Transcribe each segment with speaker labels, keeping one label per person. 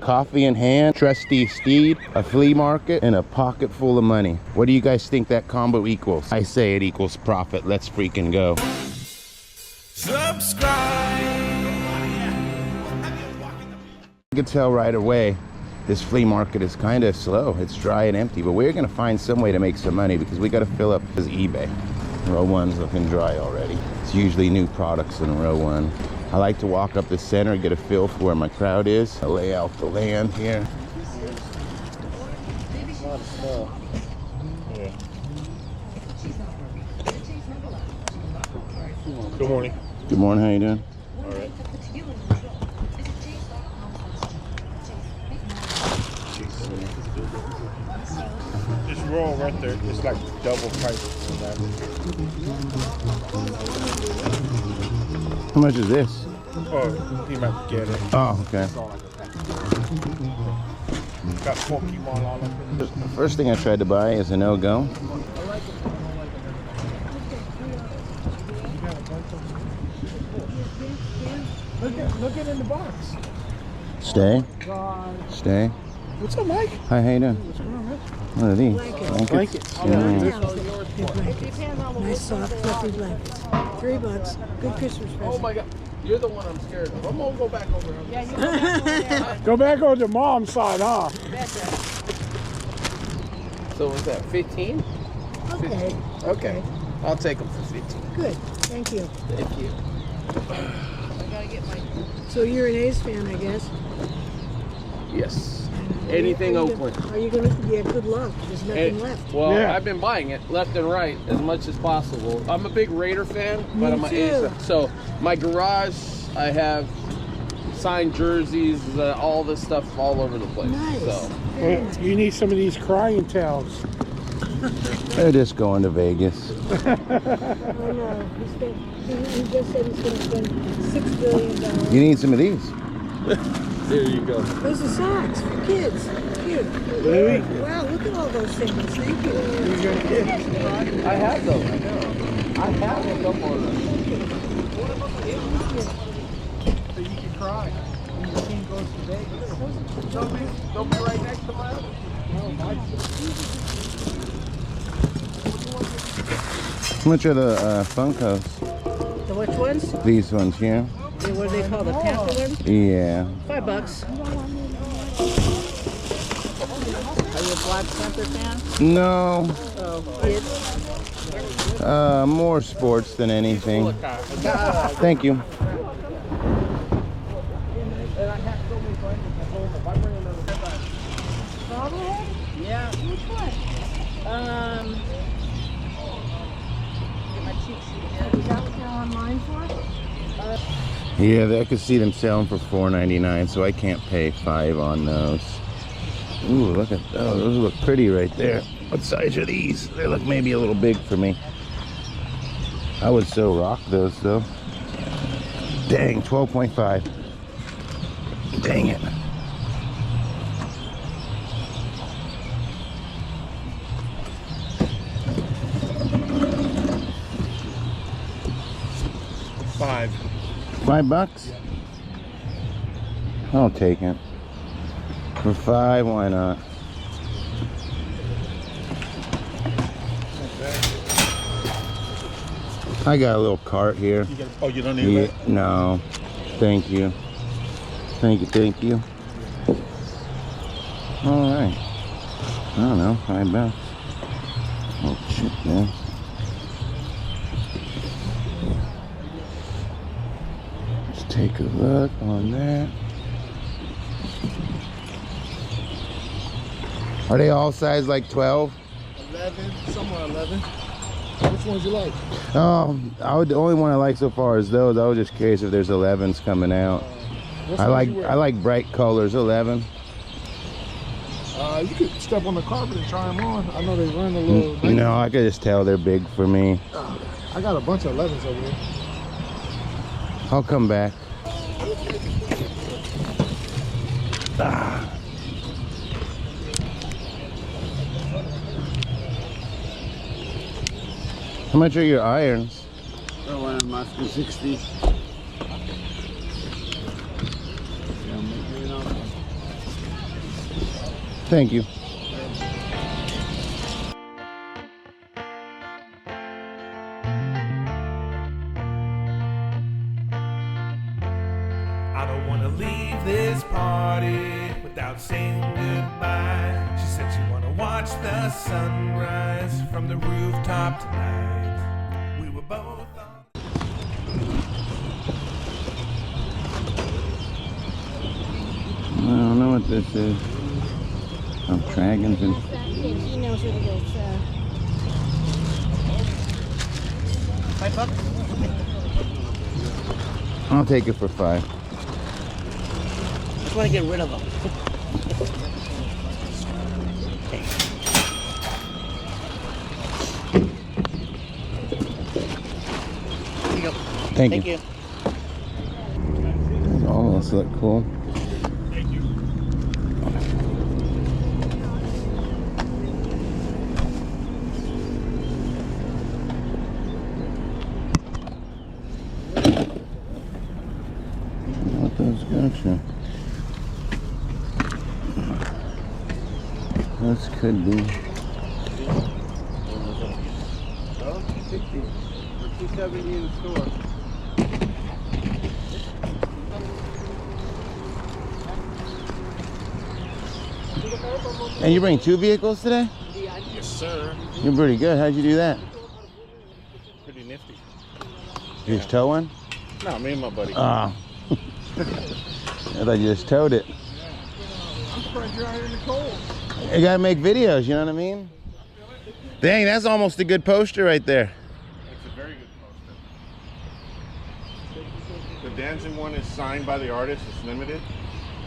Speaker 1: coffee in hand, trusty steed, a flea market, and a pocket full of money. What do you guys think that combo equals? I say it equals profit. Let's freaking go. Subscribe. You can tell right away this flea market is kind of slow. It's dry and empty, but we're gonna find some way to make some money because we gotta fill up this eBay. Row one's looking dry already. It's usually new products in row one. I like to walk up the center, get a feel for where my crowd is. I lay out the land here.
Speaker 2: Good morning.
Speaker 1: Good morning, how you doing?
Speaker 2: All right. Just roll right there. It's like double price on that.
Speaker 1: How much is this?
Speaker 2: Oh, he might get it.
Speaker 1: Oh, okay.
Speaker 2: Got Pokemon all up
Speaker 1: The first thing I tried to buy is a no-go.
Speaker 2: Look at in the box.
Speaker 1: Stay. Stay.
Speaker 2: What's up, Mike?
Speaker 1: Hi, how you doing?
Speaker 2: What's going on, man?
Speaker 1: What are these?
Speaker 2: Blankets.
Speaker 3: Nice soft fluffy blankets. $3. Good Christmas present.
Speaker 4: Oh my God, you're the one I'm scared of. I'm gonna go back over there. Yeah, you go back over there.
Speaker 2: Go back on the mom's side, huh?
Speaker 4: So was that 15?
Speaker 3: Okay.
Speaker 4: Okay. I'll take them for 15.
Speaker 3: Good. Thank you.
Speaker 4: Thank you.
Speaker 3: So you're an A's fan, I guess?
Speaker 4: Yes. Anything Oakland.
Speaker 3: Are you going to? Yeah, good luck. There's nothing left.
Speaker 4: Well,
Speaker 2: Yeah.
Speaker 4: I've been buying it left and right as much as possible. I'm a big Raider fan, but
Speaker 3: Me
Speaker 4: I'm an
Speaker 3: too.
Speaker 4: A's fan. So my garage, I have signed jerseys, all this stuff all over the place.
Speaker 3: Nice.
Speaker 4: So
Speaker 2: Well, you need some of these crying towels.
Speaker 1: They're just going to Vegas.
Speaker 3: Oh no. He just said he's going to spend $6 billion.
Speaker 1: You need some of these.
Speaker 4: there you go.
Speaker 3: Those are socks for kids. Cute.
Speaker 2: Really?
Speaker 3: Wow, look at all those things. Thank you.
Speaker 4: I have those. I have a couple of them. So you can cry when your team goes to Vegas. Don't be right next to my other.
Speaker 1: How much are the Funkos?
Speaker 3: The which ones?
Speaker 1: These ones here?
Speaker 3: What do they call the Panther ones?
Speaker 1: Yeah.
Speaker 3: $5.
Speaker 5: Are you a Black Panther fan?
Speaker 1: No.
Speaker 3: Oh, kids.
Speaker 1: More sports than anything. Thank you.
Speaker 5: Yeah.
Speaker 3: Which one?
Speaker 5: Get my cheat sheet here.
Speaker 3: Is that what they're online for?
Speaker 1: Yeah, I could see them selling for $4.99, so I can't pay $5 on those. Ooh, look at those. Those look pretty right there. What size are these? They look maybe a little big for me. I would so rock those though. Dang, 12.5. Dang it. $5. I'll take it. For $5, why not? I got a little cart here.
Speaker 2: Oh, you don't need that?
Speaker 1: No. Thank you. Thank you, thank you. Alright. I don't know, $5. Oh shit, man. Let's take a look on that. Are they all size like 12?
Speaker 2: 11, somewhere 11. Which ones you like?
Speaker 1: The only one I like so far is those. I was just curious if there's 11s coming out. I like bright colors. 11.
Speaker 2: You could step on the carpet and try them on. I know they run a little.
Speaker 1: No, I could just tell they're big for me.
Speaker 2: I got a bunch of 11s over here.
Speaker 1: I'll come back. Ah. How much are your irons?
Speaker 4: Oh, I'm asking 60.
Speaker 1: Thank you.
Speaker 6: I don't wanna leave this party without saying goodbye. She said she wanna watch the sunrise from the rooftop tonight. We were both on.
Speaker 1: I don't know what this is. Oh, dragons and...
Speaker 3: He knows what it is.
Speaker 5: $5?
Speaker 1: I'll take it for 5.
Speaker 5: Just want to get rid of them. Here you go.
Speaker 1: Thank you.
Speaker 5: you.
Speaker 1: Those almost look cool. What those gotcha? This could be.
Speaker 4: Oh, 60 or 270 in the store.
Speaker 1: And you bring 2 vehicles today?
Speaker 2: Yes, sir.
Speaker 1: You're pretty good. How'd you do that?
Speaker 2: Pretty nifty.
Speaker 1: You just tow one?
Speaker 2: No, me and my buddy.
Speaker 1: Oh. I thought you just towed it.
Speaker 4: I'm surprised you're out here in the cold.
Speaker 1: You gotta make videos, you know what I mean? Dang, that's almost a good poster right there.
Speaker 2: It's a very good poster. The dancing one is signed by the artist. It's limited.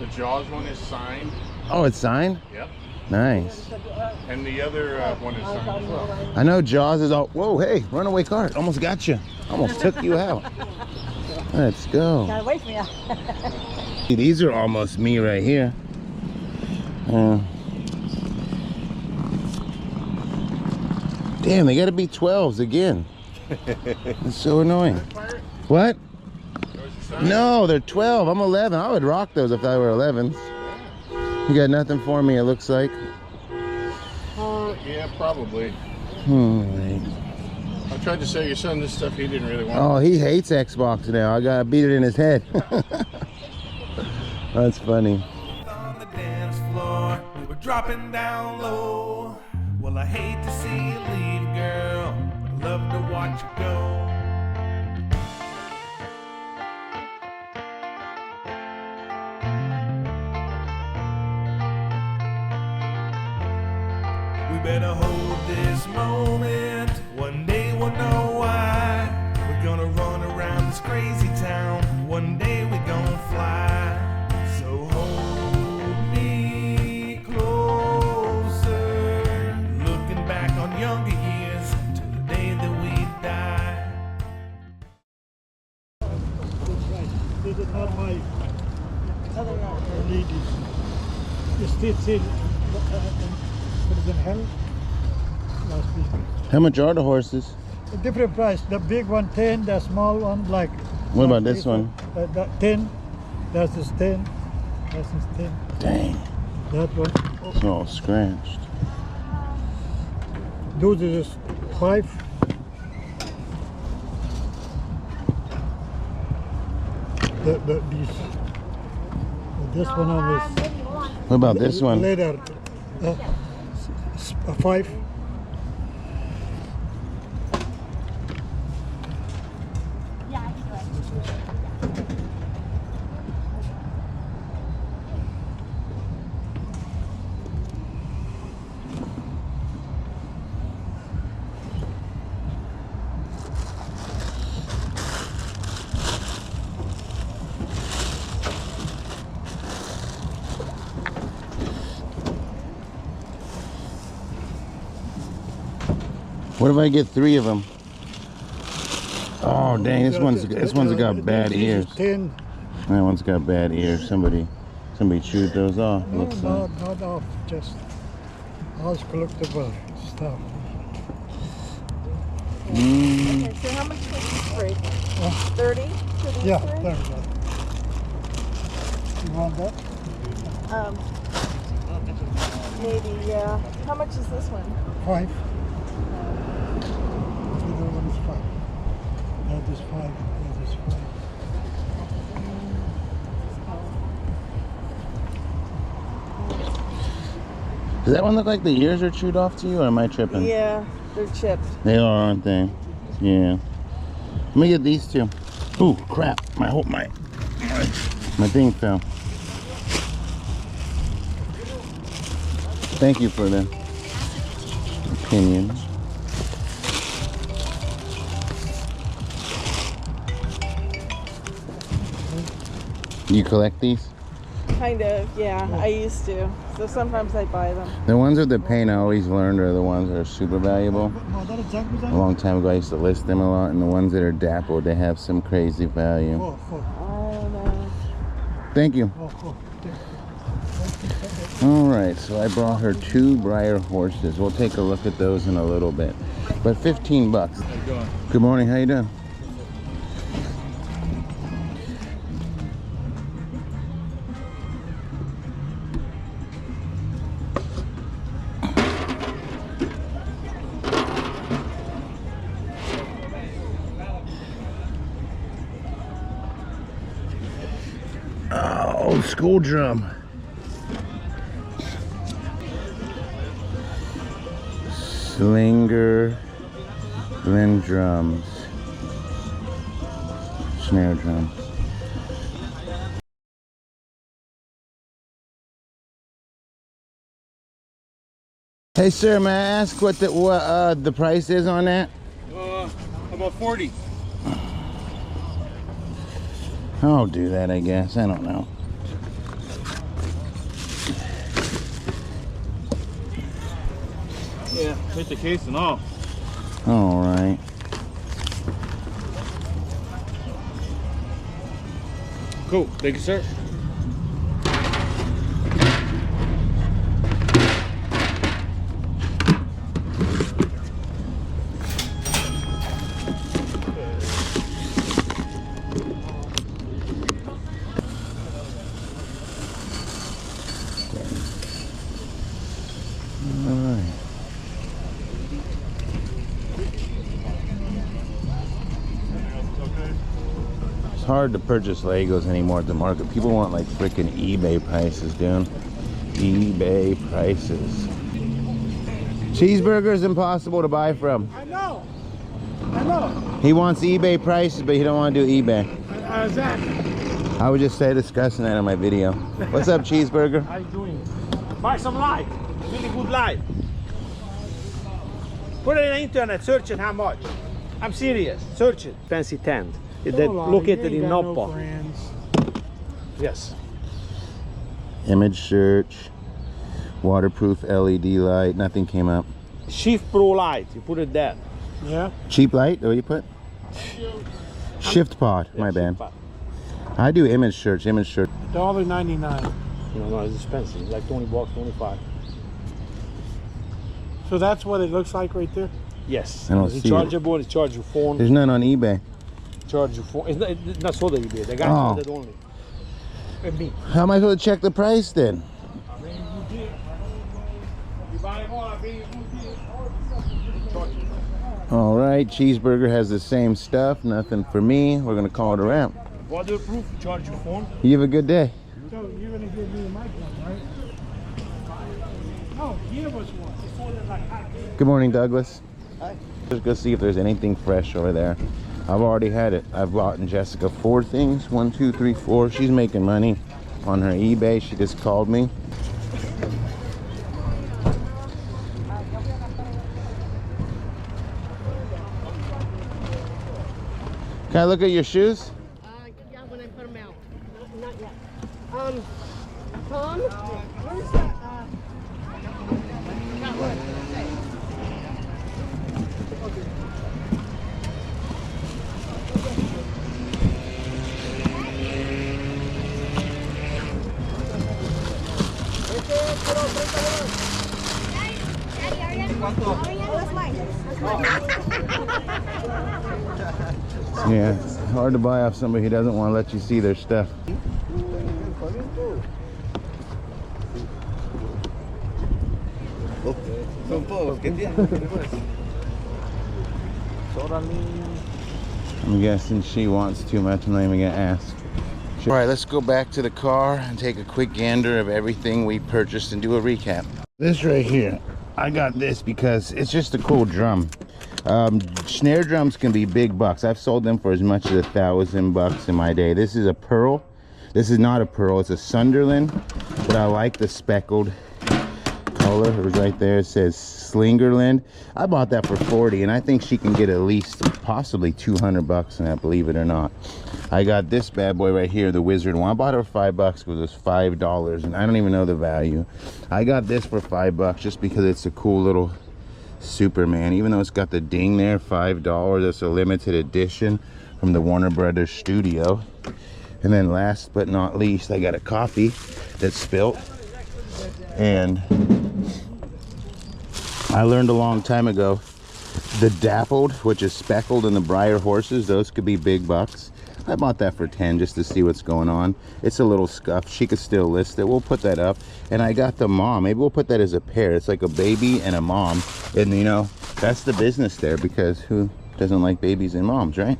Speaker 2: The Jaws one is signed.
Speaker 1: Oh, it's signed?
Speaker 2: Yep.
Speaker 1: Nice.
Speaker 2: And the other one is signed as well.
Speaker 1: I know Jaws is all... Whoa, hey, runaway cart. Almost got you. Almost took you out. Let's go.
Speaker 5: Got away from you.
Speaker 1: These are almost me right here. Damn, they gotta be 12s again. It's so annoying. What? No, they're 12. I'm 11. I would rock those if I were 11s. You got nothing for me, it looks like.
Speaker 2: Yeah, probably.
Speaker 1: Hmm.
Speaker 2: I tried to sell your son this stuff he didn't really want.
Speaker 1: Oh, he hates Xbox now. I gotta beat it in his head. That's funny.
Speaker 6: On the dance floor, we were dropping down low. Well, I hate to see you leave, girl, but I love to watch you go. We better hold this moment. One day we'll know why. We're gonna run around this crazy town. One day we're gonna fly. So hold me closer. Looking back on younger years to the day that we die.
Speaker 7: This is not my ladies. You still put it in hell last week.
Speaker 1: How much are the horses?
Speaker 7: A different price. The big one 10, the small one like.
Speaker 1: What about this one?
Speaker 7: That 10. That is 10. That is 10.
Speaker 1: Dang,
Speaker 7: That one.
Speaker 1: it's all scratched.
Speaker 7: Those is 5. These. This one is
Speaker 1: What about this one?
Speaker 7: leather. 5.
Speaker 1: What if I get 3 of them? Oh dang, this one's got bad ears.
Speaker 7: 10.
Speaker 1: That one's got bad ears. Somebody chewed those off.
Speaker 7: No,
Speaker 1: Looks like.
Speaker 7: not off. Just all collectible stuff.
Speaker 5: Okay, so how much was this break? 30 for these
Speaker 7: Yeah,
Speaker 5: three?
Speaker 7: there we go. You want that?
Speaker 5: Maybe, yeah. How much is this one?
Speaker 7: 5. The other one is 5. That is 5. That is 5.
Speaker 1: Does that one look like the ears are chewed off to you, or am I tripping?
Speaker 5: Yeah, they're chipped.
Speaker 1: They are, aren't they? Yeah. Let me get these two. Ooh, crap! My thing fell. Thank you for the opinion. You collect these?
Speaker 5: Kind of, yeah. I used to. So sometimes I buy them.
Speaker 1: The ones with the paint I always learned are the ones that are super valuable. A long time ago I used to list them a lot, and the ones that are dappled, they have some crazy value.
Speaker 5: I don't know.
Speaker 1: Thank you. Alright, so I brought her 2 Breyer horses. We'll take a look at those in a little bit. But 15 bucks.
Speaker 8: How you doing?
Speaker 1: Good morning, how you doing? Oh, school drum. Slinger, blend drums, snare drum. Hey sir, may I ask what the price is on that?
Speaker 8: About 40.
Speaker 1: I'll do that, I guess. I don't know.
Speaker 8: Yeah, with the case and all.
Speaker 1: All right.
Speaker 8: Cool. Thank you, sir.
Speaker 1: It's hard to purchase Legos anymore at the market. People want like freaking eBay prices, dude. eBay prices. Cheeseburger's impossible to buy from.
Speaker 7: I know. I know.
Speaker 1: He wants eBay prices, but he don't want to do eBay.
Speaker 7: Exactly.
Speaker 1: I would just say discussing that in my video. What's up, Cheeseburger?
Speaker 7: How you doing? Buy some light. Really good light. Put it in the internet, search it how much. I'm serious. Search it. Fancy tent. Look at it in Noppa. Yes.
Speaker 1: Image search, waterproof LED light. Nothing came up.
Speaker 7: Shift Pro light. You put it there. Yeah.
Speaker 1: Cheap light? What do you put? Shift pod. My bad. I do image search. Image search.
Speaker 7: $1.99. No, it's expensive. It's like 20 bucks, 25. So that's what it looks like right there? Yes.
Speaker 1: I don't
Speaker 7: it's
Speaker 1: see
Speaker 7: chargeable. It's charge your phone.
Speaker 1: There's none on eBay.
Speaker 7: Charge your phone. It's not sold on eBay. The guy sold it only. And me.
Speaker 1: How am I supposed to check the price then?
Speaker 7: I mean, you did. You buy them all. I mean,
Speaker 1: All right, Cheeseburger has the same stuff. Nothing for me. We're gonna call it a wrap.
Speaker 7: waterproof. Charge your phone.
Speaker 1: You have a good day.
Speaker 7: So you're gonna give me the mic one, right? No, give us one. It's all like
Speaker 1: Good morning, Douglas. Hi. Let's go see if there's anything fresh over there. I've already had it. I've bought in Jessica 4 things. 1, 2, 3, 4. She's making money on her eBay. She just called me. Can I look at your shoes?
Speaker 3: Yeah, when I put them out. Not yet. Tom, where's that? Not what?
Speaker 1: Yeah, it's hard to buy off somebody who doesn't want to let you see their stuff. I'm guessing she wants too much. I'm not even gonna ask. All right, let's go back to the car and take a quick gander of everything we purchased and do a recap. This right here, I got this because it's just a cool drum. Snare drums can be big bucks. I've sold them for as much as $1,000 in my day. This is a pearl. This is not a pearl, it's a Sunderland, but I like the speckled color. It was right there, it says Slingerland. I bought that for 40, and I think she can get at least possibly $200 in that, believe it or not. I got this bad boy right here, the Wizard one. I bought it for $5 because it was $5, and I don't even know the value. I got this for $5 just because it's a cool little Superman, even though it's got the ding there. $5. It's a limited edition from the Warner Brothers studio. And then last but not least, I got a coffee that's spilt, and I learned a long time ago the dappled, which is speckled, and the briar horses, those could be big bucks. I bought that for 10 just to see what's going on. It's a little scuffed. She could still list it. We'll put that up. And I got the mom. Maybe we'll put that as a pair. It's like a baby and a mom. And you know, that's the business there, because who doesn't like babies and moms, right?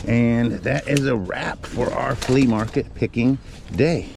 Speaker 1: And that is a wrap for our flea market picking day.